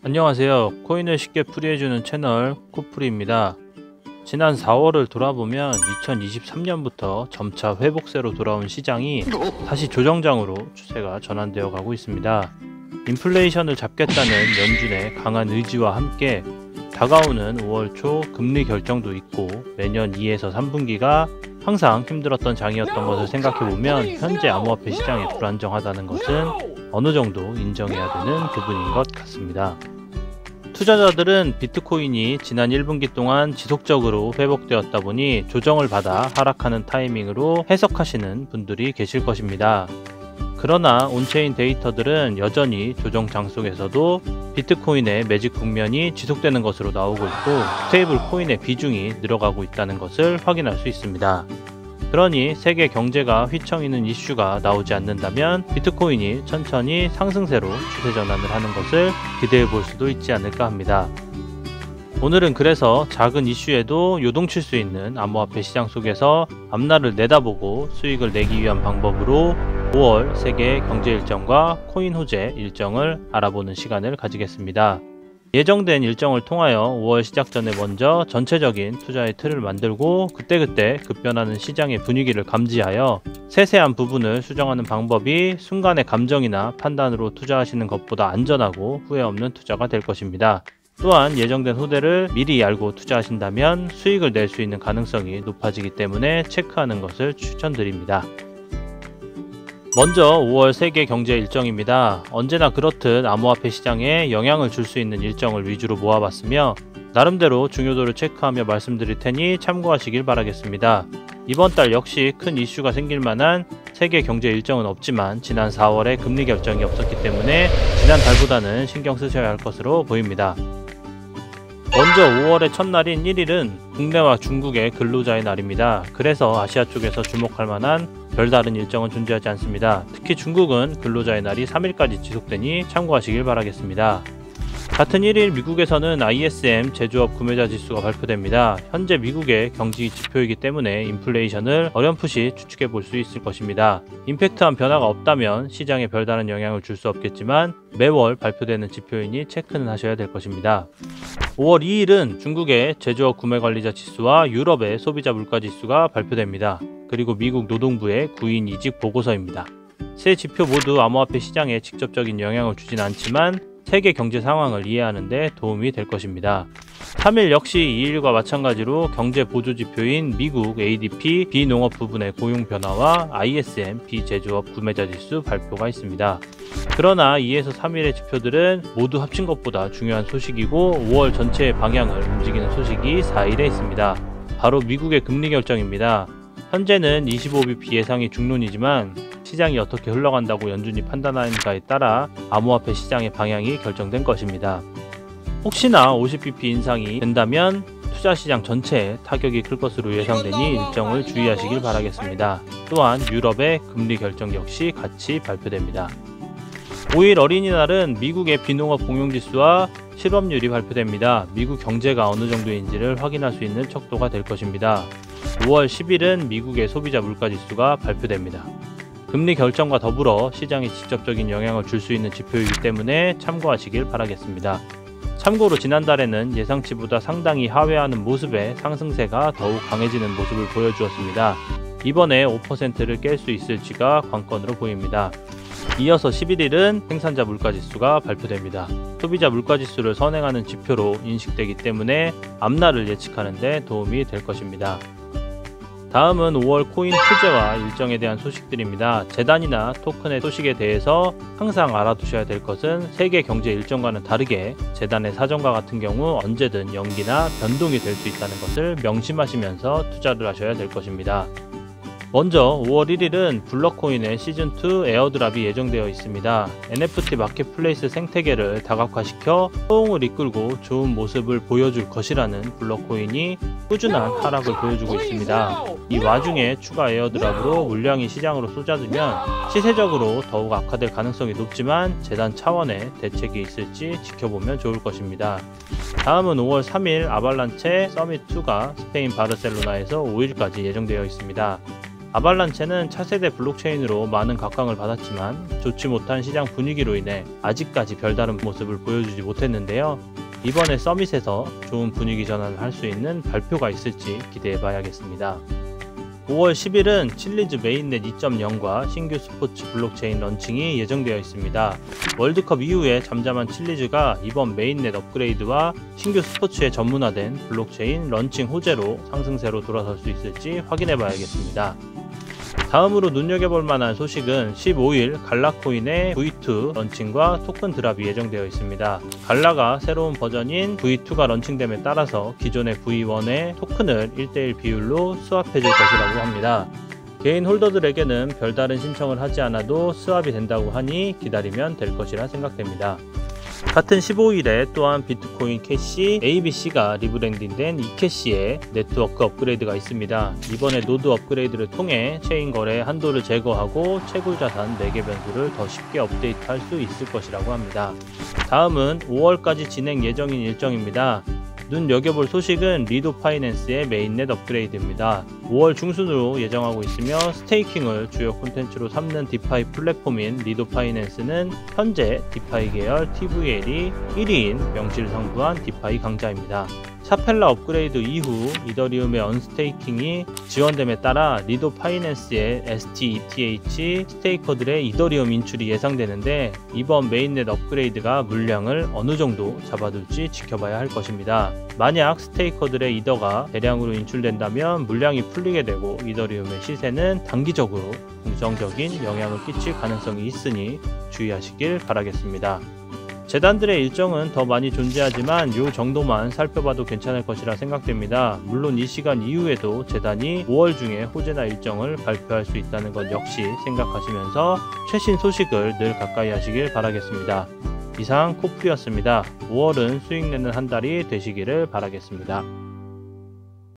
안녕하세요. 코인을 쉽게 풀이해주는 채널 코풀이입니다. 지난 4월을 돌아보면 2023년부터 점차 회복세로 돌아온 시장이 다시 조정장으로 추세가 전환되어 가고 있습니다. 인플레이션을 잡겠다는 연준의 강한 의지와 함께 다가오는 5월 초 금리 결정도 있고 매년 2에서 3분기가 항상 힘들었던 장이었던 것을 생각해보면 현재 암호화폐 시장이 불안정하다는 것은 어느 정도 인정해야 되는 부분인 것 같습니다. 투자자들은 비트코인이 지난 1분기 동안 지속적으로 회복되었다 보니 조정을 받아 하락하는 타이밍으로 해석하시는 분들이 계실 것입니다. 그러나 온체인 데이터들은 여전히 조정장 속에서도 비트코인의 매직 국면이 지속되는 것으로 나오고 있고 스테이블 코인의 비중이 늘어가고 있다는 것을 확인할 수 있습니다. 그러니 세계 경제가 휘청이는 이슈가 나오지 않는다면 비트코인이 천천히 상승세로 추세 전환을 하는 것을 기대해 볼 수도 있지 않을까 합니다. 오늘은 그래서 작은 이슈에도 요동칠 수 있는 암호화폐 시장 속에서 앞날을 내다보고 수익을 내기 위한 방법으로 5월 세계 경제 일정과 코인 호재 일정을 알아보는 시간을 가지겠습니다. 예정된 일정을 통하여 5월 시작 전에 먼저 전체적인 투자의 틀을 만들고 그때그때 급변하는 시장의 분위기를 감지하여 세세한 부분을 수정하는 방법이 순간의 감정이나 판단으로 투자하시는 것보다 안전하고 후회 없는 투자가 될 것입니다. 또한 예정된 호재를 미리 알고 투자하신다면 수익을 낼 수 있는 가능성이 높아지기 때문에 체크하는 것을 추천드립니다. 먼저 5월 세계 경제 일정입니다. 언제나 그렇듯 암호화폐 시장에 영향을 줄 수 있는 일정을 위주로 모아봤으며 나름대로 중요도를 체크하며 말씀드릴 테니 참고하시길 바라겠습니다. 이번 달 역시 큰 이슈가 생길 만한 세계 경제 일정은 없지만 지난 4월에 금리 결정이 없었기 때문에 지난 달보다는 신경 쓰셔야 할 것으로 보입니다. 먼저 5월의 첫날인 1일은 국내와 중국의 근로자의 날입니다. 그래서 아시아 쪽에서 주목할 만한 별다른 일정은 존재하지 않습니다. 특히 중국은 근로자의 날이 3일까지 지속되니 참고하시길 바라겠습니다. 같은 1일 미국에서는 ISM 제조업 구매자 지수가 발표됩니다. 현재 미국의 경기 지표이기 때문에 인플레이션을 어렴풋이 추측해 볼 수 있을 것입니다. 임팩트한 변화가 없다면 시장에 별다른 영향을 줄 수 없겠지만 매월 발표되는 지표이니 체크는 하셔야 될 것입니다. 5월 2일은 중국의 제조업 구매관리자 지수와 유럽의 소비자 물가 지수가 발표됩니다. 그리고 미국 노동부의 구인 이직 보고서입니다. 세 지표 모두 암호화폐 시장에 직접적인 영향을 주진 않지만 세계 경제 상황을 이해하는 데 도움이 될 것입니다. 3일 역시 2일과 마찬가지로 경제 보조 지표인 미국 ADP 비농업 부분의 고용 변화와 ISM 비제조업 구매자 지수 발표가 있습니다. 그러나 2에서 3일의 지표들은 모두 합친 것보다 중요한 소식이고 5월 전체의 방향을 움직이는 소식이 4일에 있습니다. 바로 미국의 금리 결정입니다. 현재는 25bp 예상이 중론이지만 시장이 어떻게 흘러간다고 연준이 판단하는가에 따라 암호화폐 시장의 방향이 결정된 것입니다. 혹시나 50bp 인상이 된다면 투자시장 전체에 타격이 클 것으로 예상되니 일정을 주의하시길 바라겠습니다. 또한 유럽의 금리 결정 역시 같이 발표됩니다. 5일 어린이날은 미국의 비농업 공용지수와 실업률이 발표됩니다. 미국 경제가 어느 정도인지를 확인할 수 있는 척도가 될 것입니다. 5월 10일은 미국의 소비자 물가지수가 발표됩니다. 금리 결정과 더불어 시장에 직접적인 영향을 줄 수 있는 지표이기 때문에 참고하시길 바라겠습니다. 참고로 지난달에는 예상치보다 상당히 하회하는 모습의 상승세가 더욱 강해지는 모습을 보여주었습니다. 이번에 5%를 깰 수 있을지가 관건으로 보입니다. 이어서 11일은 생산자 물가지수가 발표됩니다. 소비자 물가지수를 선행하는 지표로 인식되기 때문에 앞날을 예측하는 데 도움이 될 것입니다. 다음은 5월 코인 호재와 일정에 대한 소식들입니다. 재단이나 토큰의 소식에 대해서 항상 알아두셔야 될 것은 세계 경제 일정과는 다르게 재단의 사정과 같은 경우 언제든 연기나 변동이 될 수 있다는 것을 명심하시면서 투자를 하셔야 될 것입니다. 먼저 5월 1일은 블럭코인의 시즌2 에어드랍이 예정되어 있습니다. NFT 마켓플레이스 생태계를 다각화시켜 호응을 이끌고 좋은 모습을 보여줄 것이라는 블럭코인이 꾸준한 하락을 보여주고 있습니다. 이 와중에 추가 에어드랍으로 물량이 시장으로 쏟아지면 시세적으로 더욱 악화될 가능성이 높지만 재단 차원의 대책이 있을지 지켜보면 좋을 것입니다. 다음은 5월 3일 아발란체 서밋2가 스페인 바르셀로나에서 5일까지 예정되어 있습니다. 아발란체는 차세대 블록체인으로 많은 각광을 받았지만 좋지 못한 시장 분위기로 인해 아직까지 별다른 모습을 보여주지 못했는데요. 이번에 서밋에서 좋은 분위기 전환을 할 수 있는 발표가 있을지 기대해 봐야겠습니다. 5월 10일은 칠리즈 메인넷 2.0과 신규 스포츠 블록체인 런칭이 예정되어 있습니다. 월드컵 이후에 잠잠한 칠리즈가 이번 메인넷 업그레이드와 신규 스포츠에 전문화된 블록체인 런칭 호재로 상승세로 돌아설 수 있을지 확인해 봐야겠습니다. 다음으로 눈여겨볼 만한 소식은 15일 갈라코인의 V2 런칭과 토큰 드랍이 예정되어 있습니다. 갈라가 새로운 버전인 V2가 런칭됨에 따라서 기존의 V1의 토큰을 1:1 비율로 스왑해줄 것이라고 합니다. 개인 홀더들에게는 별다른 신청을 하지 않아도 스왑이 된다고 하니 기다리면 될 것이라 생각됩니다. 같은 15일에 또한 비트코인 캐시 ABC가 리브랜딩된 이캐시에 네트워크 업그레이드가 있습니다. 이번에 노드 업그레이드를 통해 체인 거래 한도를 제거하고 채굴 자산 매개 변수를 더 쉽게 업데이트할 수 있을 것이라고 합니다. 다음은 5월까지 진행 예정인 일정입니다. 눈여겨볼 소식은 리도 파이낸스의 메인넷 업그레이드입니다. 5월 중순으로 예정하고 있으며 스테이킹을 주요 콘텐츠로 삼는 디파이 플랫폼인 리도 파이낸스는 현재 디파이 계열 TVL이 1위인 명실상부한 디파이 강자입니다. 샤펠라 업그레이드 이후 이더리움의 언스테이킹이 지원됨에 따라 리도 파이낸스의 STETH 스테이커들의 이더리움 인출이 예상되는데 이번 메인넷 업그레이드가 물량을 어느 정도 잡아둘지 지켜봐야 할 것입니다. 만약 스테이커들의 이더가 대량으로 인출된다면 물량이 풀리게 되고 이더리움의 시세는 단기적으로 긍정적인 영향을 끼칠 가능성이 있으니 주의하시길 바라겠습니다. 재단들의 일정은 더 많이 존재하지만 이 정도만 살펴봐도 괜찮을 것이라 생각됩니다. 물론 이 시간 이후에도 재단이 5월 중에 호재나 일정을 발표할 수 있다는 것 역시 생각하시면서 최신 소식을 늘 가까이 하시길 바라겠습니다. 이상 코프리였습니다. 5월은 수익 내는 한 달이 되시기를 바라겠습니다.